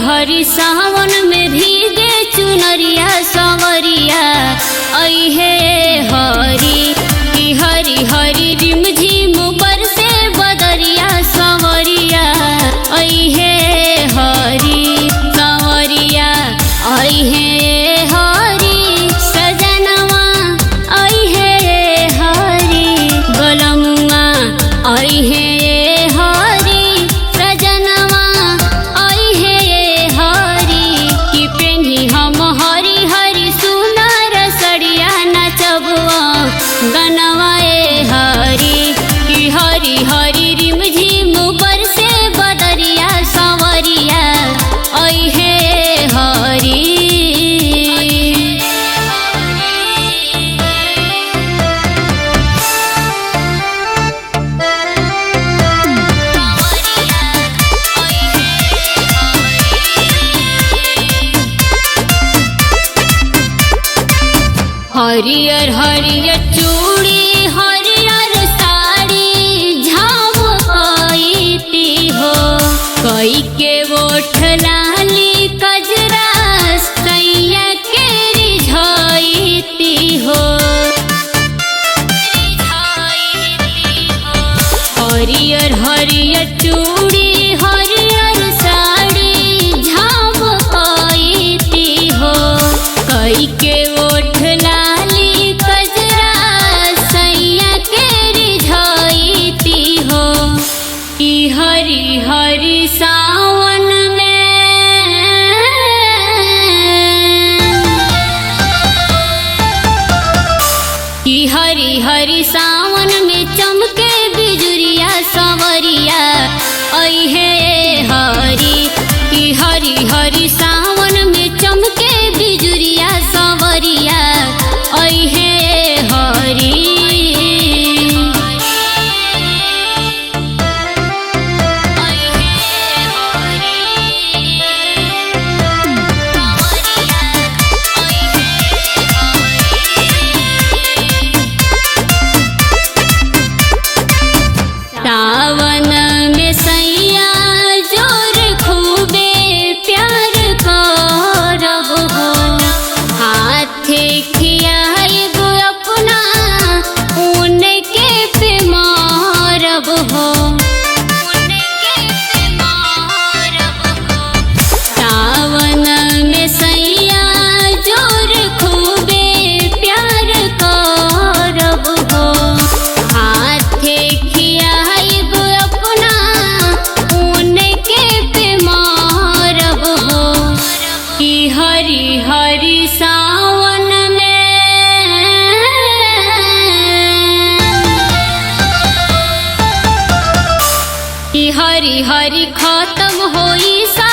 हरी सावन में भीगे चुनरिया संवरिया आई है हरी की हरी हरी रिमझिम बरसे बदरिया संवरिया आई है हरी संवरिया आई है हरी सजनवा आई है हरी बलमुआ आई है गनवाए हरी की हरी हरी रिमझिम बरसे बदरिया संवरिया आई है हरी। हरियर हरियर चूड़ी हरियर साड़ी झमकती हो कई के ओठ लाली कजरा सैया के रिझाईती हो। हरियर हरियर चूड़ी हरियर साड़ी झमकती हो कई के ओठ हरी हरी सावन में की हरी हरी सावन में चमके बिजुरिया संवरिया आई है हरी की हरी हरी सावन में चमके बिजुरिया संवरिया आई है हरी। सावन में सैया जोर खूबे प्यार करब हो हाथे खियाइब अपना उनके पे मारब हो। सावन में सैया जोर खूबे प्यार करब हो हाथे हरी हरी सावन में कि हरी हरी खत्म होई सा